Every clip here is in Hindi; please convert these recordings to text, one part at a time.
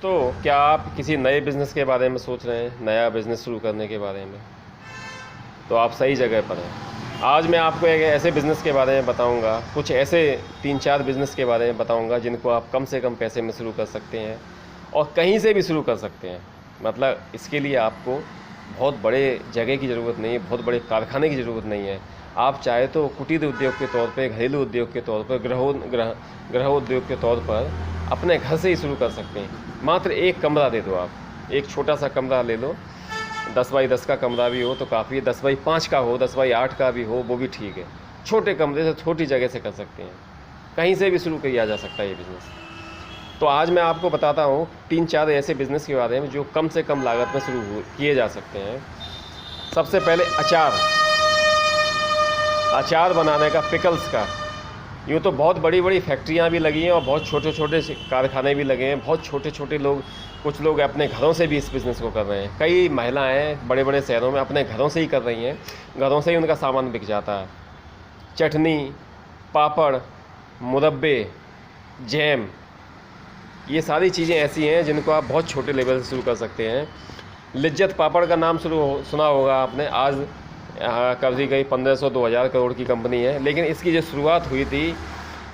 दोस्तों, क्या आप किसी नए बिज़नेस के बारे में सोच रहे हैं, नया बिज़नेस शुरू करने के बारे में? तो आप सही जगह पर हैं। आज मैं आपको एक ऐसे बिज़नेस के बारे में बताऊंगा, कुछ ऐसे 3-4 बिज़नेस के बारे में बताऊंगा जिनको आप कम से कम पैसे में शुरू कर सकते हैं और कहीं से भी शुरू कर सकते हैं। मतलब इसके लिए आपको बहुत बड़े जगह की ज़रूरत नहीं है, बहुत बड़े कारखाने की ज़रूरत नहीं है। आप चाहे तो कुटीर उद्योग के तौर पे, घरेलू उद्योग के तौर पर, गृह उद्योग के तौर पर अपने घर से ही शुरू कर सकते हैं। मात्र एक कमरा दे दो, आप एक छोटा सा कमरा ले लो, 10 बाई 10 का कमरा भी हो तो काफ़ी है, 10 बाई 5 का हो, 10 बाई 8 का भी हो, वो भी ठीक है। छोटे कमरे से छोटी जगह से कर सकते हैं, कहीं से भी शुरू किया जा सकता है ये बिज़नेस। तो आज मैं आपको बताता हूँ 3-4 ऐसे बिज़नेस के बारे में जो कम से कम लागत में शुरू किए जा सकते हैं। सबसे पहले अचार बनाने का, पिकल्स का। यूँ तो बहुत बड़ी बड़ी फैक्ट्रियाँ भी लगी हैं और बहुत छोटे छोटे कारखाने भी लगे हैं। बहुत छोटे छोटे लोग, कुछ लोग अपने घरों से भी इस बिज़नेस को कर रहे हैं। कई महिलाएं बड़े बड़े शहरों में अपने घरों से ही कर रही हैं, घरों से ही उनका सामान बिक जाता है। चटनी, पापड़, मुरब्बे, जैम, ये सारी चीज़ें ऐसी हैं जिनको आप बहुत छोटे लेवल से शुरू कर सकते हैं। लिज्जत पापड़ का नाम सुना होगा आपने। आज कभी गई 1500-2000 करोड़ की कंपनी है, लेकिन इसकी जो शुरुआत हुई थी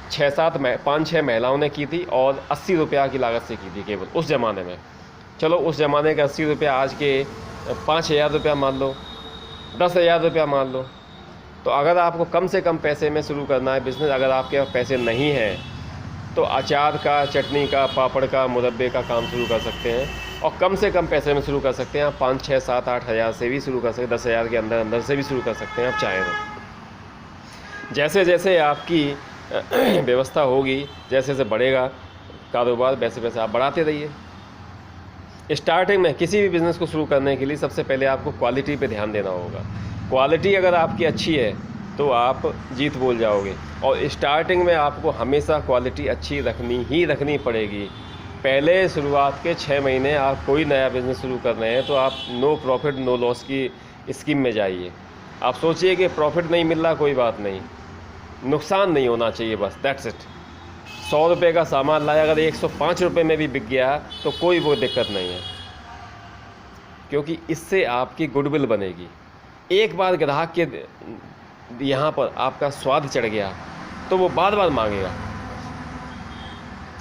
5-6 महिलाओं ने की थी और 80 रुपया की लागत से की थी केवल उस ज़माने में। चलो उस ज़माने के 80 रुपया आज के 5000 रुपया मान लो, 10,000 रुपया मान लो। तो अगर आपको कम से कम पैसे में शुरू करना है बिज़नेस, अगर आपके पास पैसे नहीं हैं तो अचार का, चटनी का, पापड़ का, मुरब्बे का काम शुरू कर सकते हैं और कम से कम पैसे में शुरू कर सकते हैं। आप 5, 6, 7, 8 हज़ार से भी शुरू कर सकते हैं, 10,000 के अंदर से भी शुरू कर सकते हैं आप चाहें तो। जैसे जैसे आपकी व्यवस्था होगी, जैसे जैसे बढ़ेगा कारोबार, वैसे वैसे आप बढ़ाते रहिए। स्टार्टिंग में किसी भी बिज़नेस को शुरू करने के लिए सबसे पहले आपको क्वालिटी पे ध्यान देना होगा। क्वालिटी अगर आपकी अच्छी है तो आप जीत बोल जाओगे, और स्टार्टिंग में आपको हमेशा क्वालिटी अच्छी रखनी पड़ेगी। पहले शुरुआत के 6 महीने आप कोई नया बिज़नेस शुरू कर रहे हैं तो आप नो प्रॉफिट नो लॉस की स्कीम में जाइए। आप सोचिए कि प्रॉफिट नहीं मिल रहा, कोई बात नहीं, नुकसान नहीं होना चाहिए, बस दैट्स इट। 100 रुपये का सामान लाया, अगर 105 रुपये में भी बिक गया तो कोई वो दिक्कत नहीं है, क्योंकि इससे आपकी गुडविल बनेगी। एक बार ग्राहक के यहाँ पर आपका स्वाद चढ़ गया तो वो बार बार मांगेगा।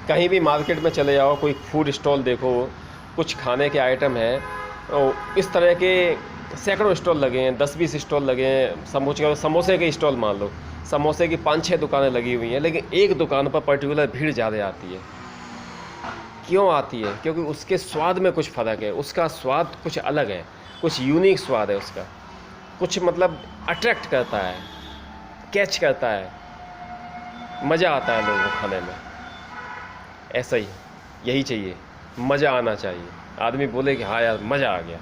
कहीं भी मार्केट में चले जाओ, कोई फूड स्टॉल देखो, कुछ खाने के आइटम हैं, तो इस तरह के सैकड़ों स्टॉल लगे हैं, 10-20 स्टॉल लगे हैं। समोसे के स्टॉल मान लो, समोसे की 5-6 दुकानें लगी हुई हैं, लेकिन एक दुकान पर पर्टिकुलर भीड़ ज़्यादा आती है। क्यों आती है? क्योंकि उसके स्वाद में कुछ फ़र्क है, उसका स्वाद कुछ अलग है, कुछ यूनिक स्वाद है उसका, कुछ मतलब अट्रैक्ट करता है, कैच करता है, मज़ा आता है लोगों को खाने में। ऐसा ही यही चाहिए, मज़ा आना चाहिए। आदमी बोले कि हाँ यार मज़ा आ गया,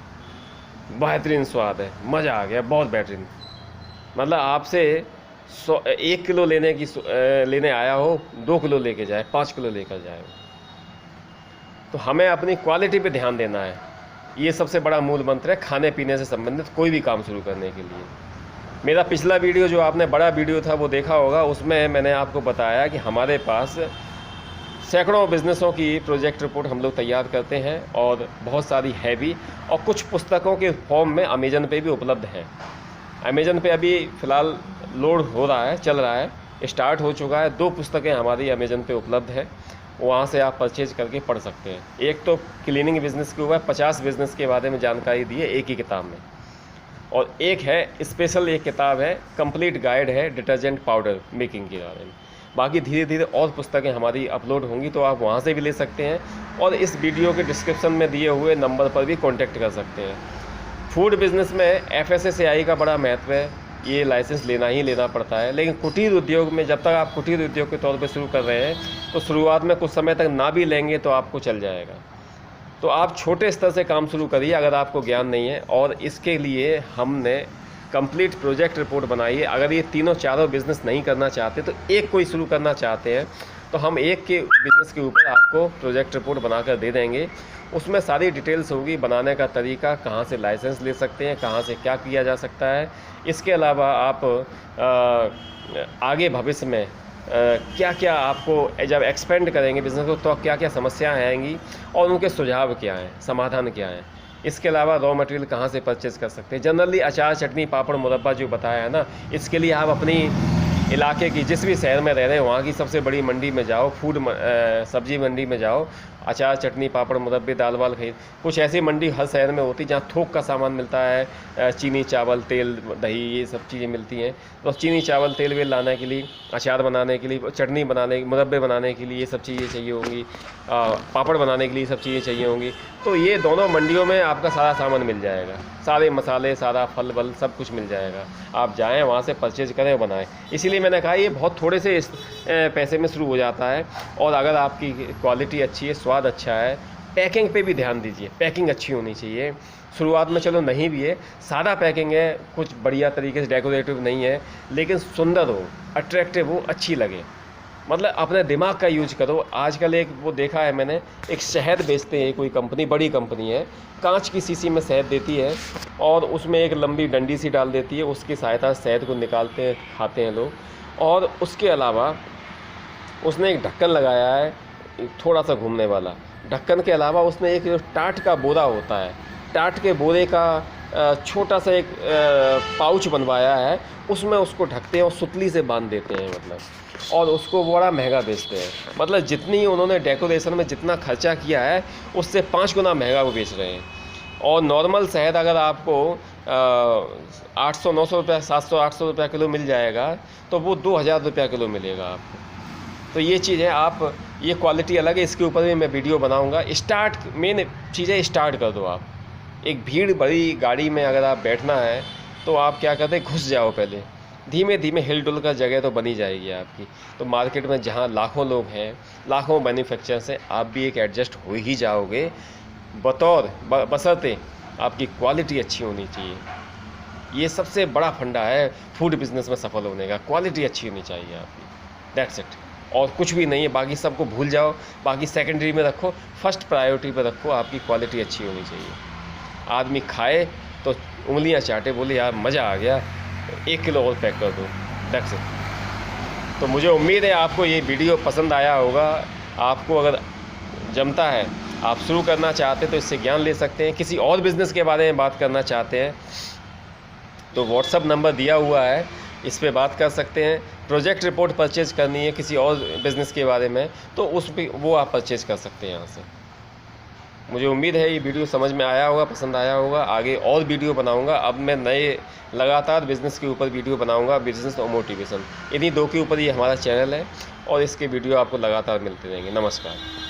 बेहतरीन स्वाद है, मज़ा आ गया, बहुत बेहतरीन। मतलब आपसे 1 किलो लेने आया हो, 2 किलो लेके जाए, 5 किलो लेकर जाए। तो हमें अपनी क्वालिटी पे ध्यान देना है। ये सबसे बड़ा मूल मंत्र है खाने पीने से संबंधित कोई भी काम शुरू करने के लिए। मेरा पिछला वीडियो, जो आपने बड़ा वीडियो था वो देखा होगा, उसमें मैंने आपको बताया कि हमारे पास सैकड़ों बिज़नेसों की प्रोजेक्ट रिपोर्ट हम लोग तैयार करते हैं और बहुत सारी है भी, और कुछ पुस्तकों के फॉर्म में अमेज़न पे भी उपलब्ध हैं। अमेज़न पे अभी फ़िलहाल लोड हो रहा है, चल रहा है, स्टार्ट हो चुका है। 2 पुस्तकें हमारी अमेज़न पे उपलब्ध है, वहाँ से आप परचेज करके पढ़ सकते हैं। एक तो क्लीनिंग बिज़नेस के ऊपर 50 बिज़नेस के बारे में जानकारी दी है एक ही किताब में, और एक है स्पेशल, एक किताब है, कंप्लीट गाइड है डिटर्जेंट पाउडर मेकिंग के बारे में। बाकी धीरे धीरे और पुस्तकें हमारी अपलोड होंगी तो आप वहाँ से भी ले सकते हैं, और इस वीडियो के डिस्क्रिप्शन में दिए हुए नंबर पर भी कॉन्टैक्ट कर सकते हैं। फूड बिज़नेस में FSSAI का बड़ा महत्व है, ये लाइसेंस लेना ही लेना पड़ता है। लेकिन कुटीर उद्योग में, जब तक आप कुटीर उद्योग के तौर पे शुरू कर रहे हैं तो शुरुआत में कुछ समय तक ना भी लेंगे तो आपको चल जाएगा। तो आप छोटे स्तर से काम शुरू करिए अगर आपको ज्ञान नहीं है, और इसके लिए हमने कंप्लीट प्रोजेक्ट रिपोर्ट बनाई है। अगर ये तीनों चारों बिज़नेस नहीं करना चाहते तो एक कोई शुरू करना चाहते हैं तो हम एक के बिज़नेस के ऊपर आपको प्रोजेक्ट रिपोर्ट बनाकर दे देंगे। उसमें सारी डिटेल्स होगी, बनाने का तरीका, कहाँ से लाइसेंस ले सकते हैं, कहाँ से क्या किया जा सकता है। इसके अलावा आप आगे भविष्य में क्या क्या आपको जब एक्सपेंड करेंगे बिज़नेस को तो क्या क्या समस्याएं आएंगी और उनके सुझाव क्या हैं, समाधान क्या हैं। इसके अलावा रॉ मटेरियल कहाँ से परचेज कर सकते हैं। जनरली अचार, चटनी, पापड़, मुरब्बा जो बताया है ना, इसके लिए आप अपनी इलाके की जिस भी शहर में रह रहे हैं वहाँ की सबसे बड़ी मंडी में जाओ, सब्जी मंडी में जाओ, अचार, चटनी, पापड़, मुरब्बे, दाल वाल खरीद। कुछ ऐसी मंडी हर शहर में होती है जहाँ थोक का सामान मिलता है, चीनी, चावल, तेल, दही, ये सब चीज़ें मिलती हैं। तो चीनी, चावल, तेल वेल लाने के लिए, अचार बनाने के लिए, चटनी बनाने, मुरब्बे बनाने के लिए ये सब चीज़ें चाहिए होंगी, पापड़ बनाने के लिए सब चीज़ें चाहिए होंगी। तो ये दोनों मंडियों में आपका सारा सामान मिल जाएगा, सारे मसाले, सारा फल वल सब कुछ मिल जाएगा। आप जाएँ वहाँ से परचेज करें और बनाएँ। इसीलिए मैंने कहा ये बहुत थोड़े से पैसे में शुरू हो जाता है। और अगर आपकी क्वालिटी अच्छी है, स्वाद अच्छा है, पैकिंग पे भी ध्यान दीजिए, पैकिंग अच्छी होनी चाहिए। शुरुआत में चलो नहीं भी है, सादा पैकिंग है, कुछ बढ़िया तरीके से डेकोरेटिव नहीं है, लेकिन सुंदर हो, अट्रैक्टिव हो, अच्छी लगे। मतलब अपने दिमाग का यूज करो। आजकल एक वो देखा है मैंने, एक शहद बेचते हैं, कोई कंपनी, बड़ी कंपनी है, कांच की शीशी में शहद देती है और उसमें एक लंबी डंडी सी डाल देती है, उसकी सहायता से शहद को निकालते हैं, खाते हैं लोग। और उसके अलावा उसने एक ढक्कन लगाया है, थोड़ा सा घूमने वाला। ढक्कन के अलावा उसने एक जो टाट का बोरा होता है, टाट के बोरे का छोटा सा एक पाउच बनवाया है, उसमें उसको ढकते हैं और सुतली से बांध देते हैं मतलब, और उसको बड़ा महंगा बेचते हैं। मतलब जितनी उन्होंने डेकोरेशन में जितना खर्चा किया है उससे 5 गुना महंगा वो बेच रहे हैं। और नॉर्मल शहद अगर आपको 800-900 रुपये, 700-800 रुपये किलो मिल जाएगा, तो वो 2000 रुपये किलो मिलेगा आपको। तो ये चीज़ है, आप ये क्वालिटी अलग है, इसके ऊपर भी मैं वीडियो बनाऊंगा। मेन चीज़ है, स्टार्ट कर दो आप। एक भीड़ बड़ी गाड़ी में अगर आप बैठना है तो आप क्या करते हैं, घुस जाओ पहले, धीमे धीमे हिल डुल कर जगह तो बनी जाएगी आपकी। तो मार्केट में जहाँ लाखों लोग हैं, लाखों मैन्युफैक्चरर्स हैं, आप भी एक एडजस्ट हो ही जाओगे, बशर्ते आपकी क्वालिटी अच्छी होनी चाहिए। ये सबसे बड़ा फंडा है फूड बिज़नेस में सफल होने का, क्वालिटी अच्छी होनी चाहिए आपकी। दैट्स इट, और कुछ भी नहीं है। बाकी सबको भूल जाओ, बाकी सेकेंडरी में रखो, फर्स्ट प्रायोरिटी पे रखो, आपकी क्वालिटी अच्छी होनी चाहिए। आदमी खाए तो उंगलियां चाटे, बोले यार मज़ा आ गया, 1 किलो और पैक कर दो। That's it. तो मुझे उम्मीद है आपको ये वीडियो पसंद आया होगा। आपको अगर जमता है, आप शुरू करना चाहते हैं तो इससे ज्ञान ले सकते हैं। किसी और बिज़नेस के बारे में बात करना चाहते हैं तो व्हाट्सअप नंबर दिया हुआ है, इस पे बात कर सकते हैं। प्रोजेक्ट रिपोर्ट परचेज करनी है किसी और बिज़नेस के बारे में तो उस पर वो आप परचेज कर सकते हैं यहाँ से। मुझे उम्मीद है ये वीडियो समझ में आया होगा, पसंद आया होगा। आगे और वीडियो बनाऊंगा। अब मैं नए लगातार बिज़नेस के ऊपर वीडियो बनाऊंगा, बिज़नेस और मोटिवेशन, इन्हीं 2 के ऊपर ये हमारा चैनल है और इसके वीडियो आपको लगातार मिलते रहेंगे। नमस्कार।